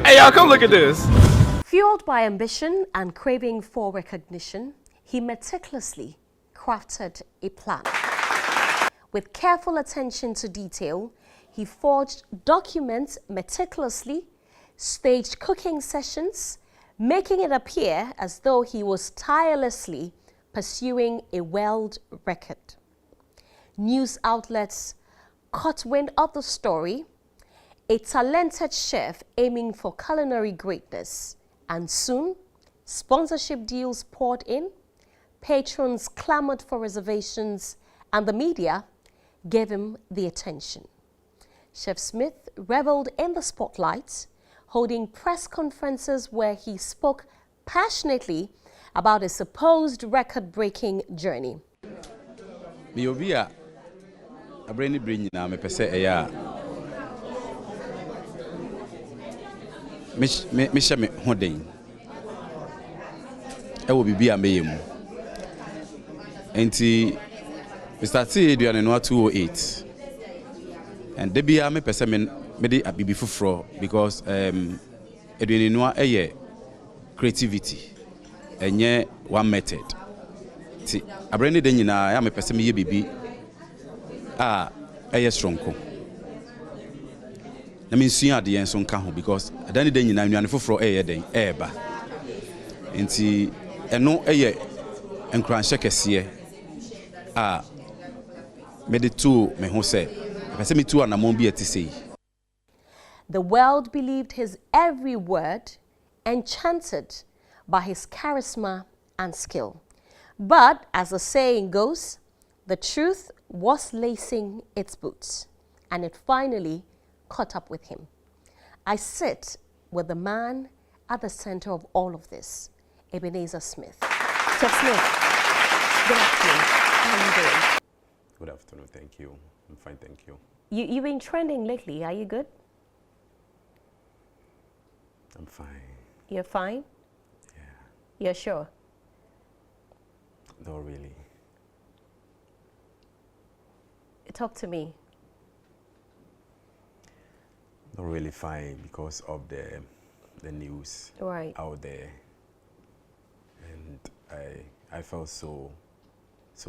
Hey, y'all, come look at this. Fueled by ambition and craving for recognition, he meticulously crafted a plan. With careful attention to detail, he forged documents meticulously, staged cooking sessions, making it appear as though he was tirelessly pursuing a world record. News outlets caught wind of the story, a talented chef aiming for culinary greatness, and soon, sponsorship deals poured in, patrons clamored for reservations, and the media gave him the attention. Chef Smith reveled in the spotlight, holding press conferences where he spoke passionately about his supposed record-breaking journey. We started in 2008, and Debia me pese me de abibi fufro because eduane no eye creativity enye one method. Ti abrani de nyina ya me pese me ye bibi eye strong ko. Na me sua ade enso nka ho because adani de nyina nuane fufro eye den eba. Enti eno eye enkranhye kese The world believed his every word, enchanted by his charisma and skill. But as the saying goes, the truth was lacing its boots, and it finally caught up with him. I sit with the man at the center of all of this, Ebenezer Smith. Chef Smith, good afternoon. How are you doing? Good afternoon, thank you. I'm fine, thank you. You've been trending lately. Are you good? I'm fine. You're fine? Yeah. You're sure? Not really. Talk to me. Not really fine because of the news out there. And I felt so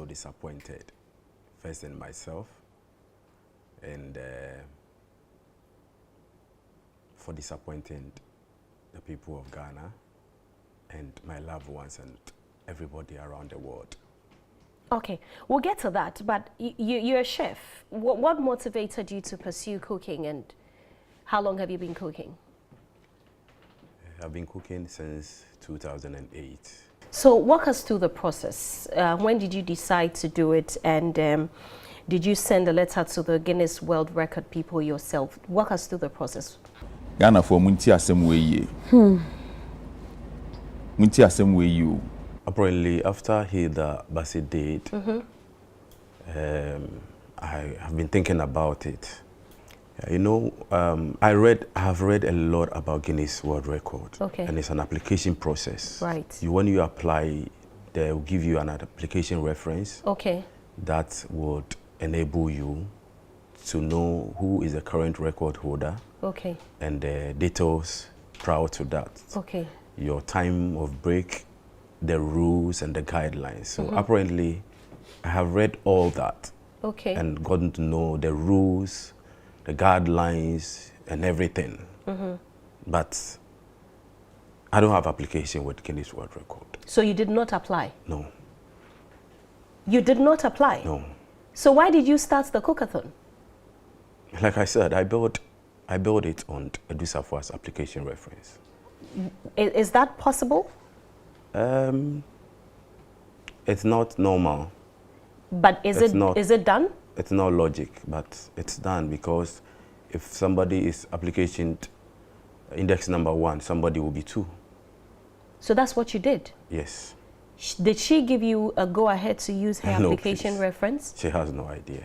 disappointed. First in myself, and for disappointing the people of Ghana and my loved ones and everybody around the world. Okay, we'll get to that, but you're a chef. What motivated you to pursue cooking, and how long have you been cooking? I've been cooking since 2008. So walk us through the process. When did you decide to do it, and did you send a letter to the Guinness World Record people yourself? Walk us through the process. Ghana for munti asem we munti asem we you. Apparently, after the Bassett date, I have been thinking about it. You know, I have read a lot about Guinness World Record. Okay. And it's an application process. Right. When you apply, they will give you an application reference. Okay. That would enable you to know who is the current record holder. Okay. And the details prior to that. Okay. Your time of break, the rules and the guidelines. So apparently, I have read all that. Okay. And gotten to know the rules, the guidelines and everything. But I don't have application with Guinness World Record. So you did not apply? No. You did not apply? No. So why did you start the cookathon? Like I said, I built it on Edusafua's application reference. Is that possible? It's not normal. But is it done? It's not logic, but it's done because if somebody is application index number 1, somebody will be 2. So that's what you did? Yes. Did she give you a go-ahead to use her application reference? She has no idea.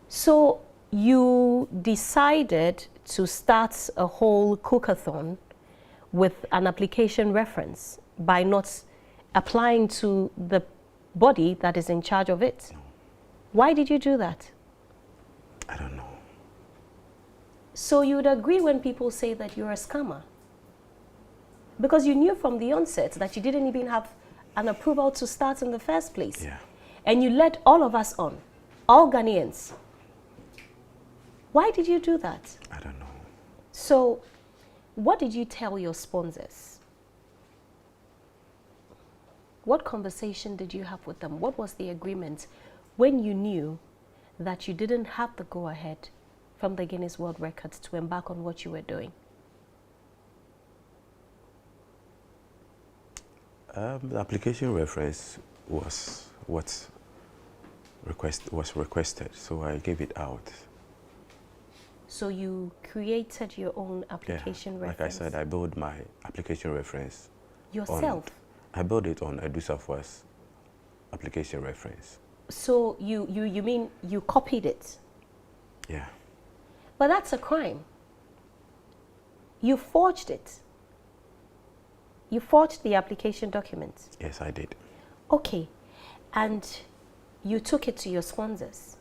So you decided to start a whole cookathon with an application reference by not applying to the body that is in charge of it? No. Why did you do that? I don't know. So you would agree when people say that you're a scammer? Because you knew from the onset that you didn't even have an approval to start in the first place. Yeah. And you led all of us on, all Ghanaians. Why did you do that? I don't know. So, what did you tell your sponsors? What conversation did you have with them? What was the agreement when you knew that you didn't have the go-ahead from the Guinness World Records to embark on what you were doing? The application reference was what was requested, so I gave it out. So you created your own application reference? Like I said, I built my application reference. Yourself? I built it on Edusafua's application reference. So you mean you copied it? Yeah. But that's a crime. You forged it. You forged the application document. Yes, I did. Okay. And you took it to your sponsors.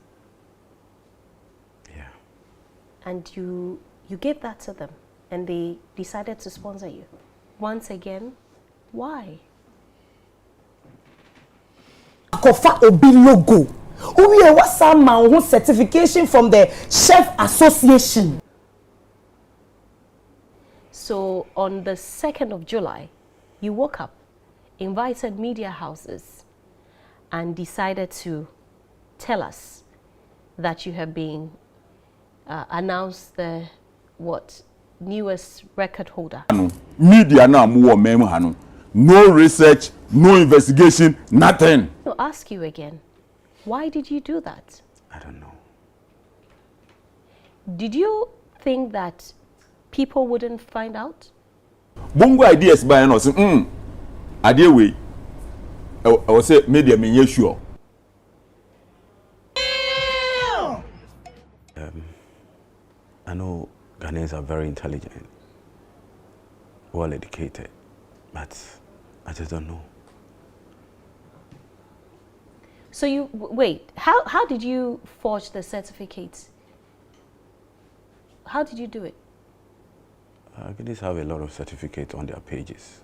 Yeah. And you gave that to them. And they decided to sponsor you. Once again, why? Kofa Obi logo. Uwe wasa ma certification from the Chef Association. So on the 2nd of July, you woke up, invited media houses, and decided to tell us that you have been announced the newest record holder. Media na mu mem hanu. No research, no investigation, nothing. I'll ask you again, why did you do that? I don't know. Did you think that people wouldn't find out? Bongo ideas by no say idea we I was say media me sure. I know Ghanaians are very intelligent, well educated, but I just don't know. So you wait. How did you forge the certificates? How did you do it? Guinness have a lot of certificates on their pages.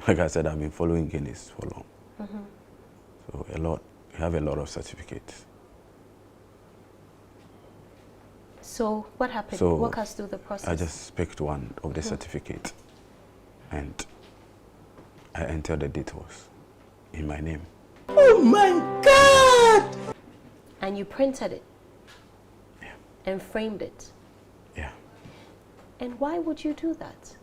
Like I said, I've been following Guinness for long. So we have a lot of certificates. So what happened? So Walk us through the process. I just picked one of the certificate and I entered the details in my name. Oh my God! And you printed it. Yeah. And framed it. Yeah. And why would you do that?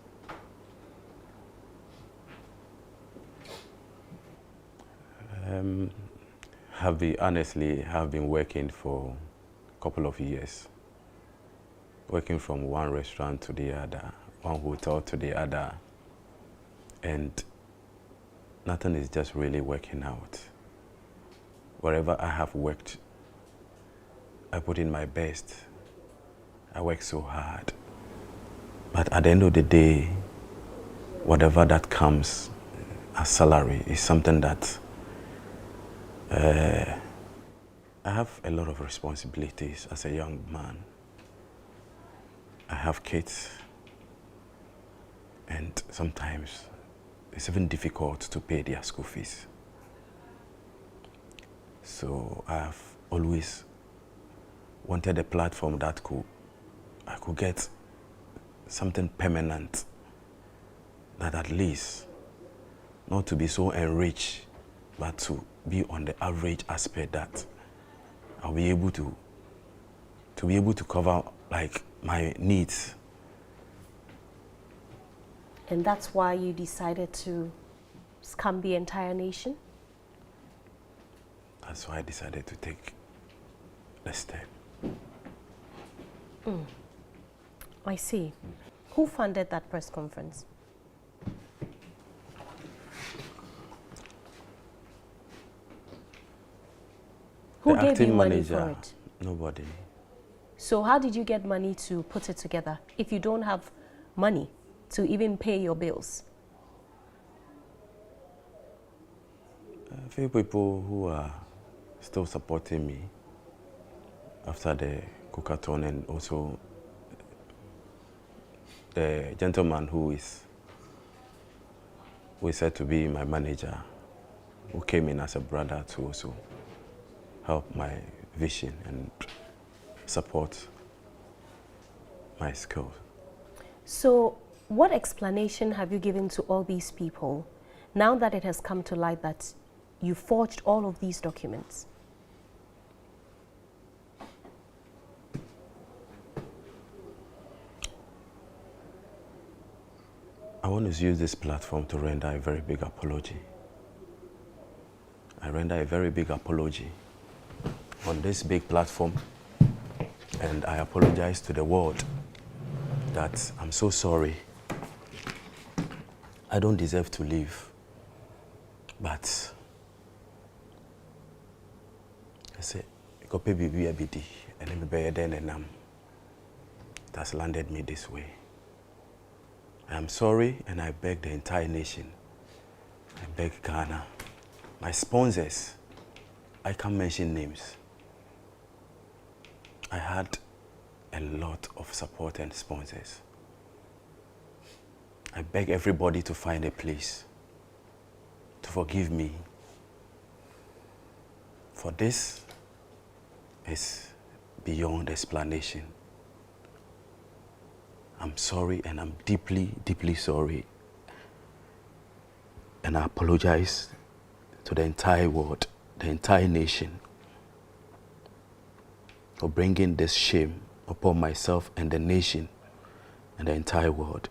Honestly, have been working for a couple of years. Working from one restaurant to the other, one hotel to the other, and nothing is just really working out. Wherever I have worked, I put in my best. I work so hard. But at the end of the day, whatever that comes as salary is something that I have a lot of responsibilities as a young man. I have kids, and sometimes it's even difficult to pay their school fees. So I have always wanted a platform that I could get something permanent, that at least not to be so enriched, but to be on the average aspect that I'll be able to be able to cover like my needs. And that's why you decided to scam the entire nation? That's why I decided to take the step. I see. Who funded that press conference? Who The gave acting you money manager, for it? nobody. So how did you get money to put it together if you don't have money to even pay your bills? A few people who are still supporting me after the cookathon, and also the gentleman who is who is said to be my manager, who came in as a brother to also help my vision and support my skills. So, what explanation have you given to all these people now that it has come to light that you forged all of these documents? I want to use this platform to render a very big apology. I render a very big apology on this big platform, and I apologize to the world that I'm so sorry. I don't deserve to live, but I say, "Kope bibi abidi, and me be then and it has landed me this way. I am sorry, and I beg the entire nation. I beg Ghana, my sponsors. I can't mention names. I had a lot of support and sponsors. I beg everybody to find a place to forgive me, for this is beyond explanation. I'm sorry, and I'm deeply, deeply sorry. And I apologize to the entire world, the entire nation, for bringing this shame upon myself and the nation and the entire world.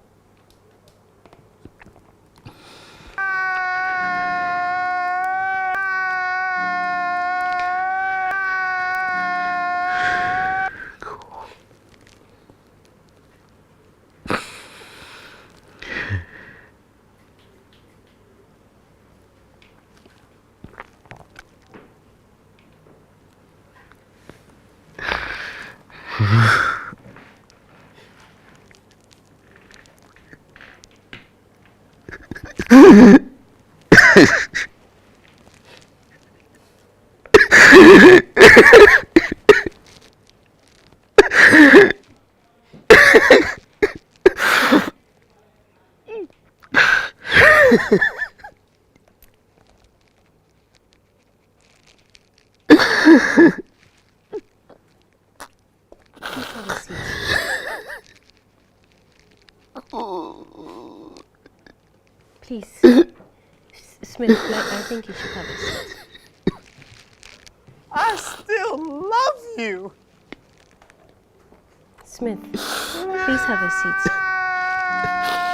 Please, Smith, I think you should have a seat. I still love you. Smith, please have a seat.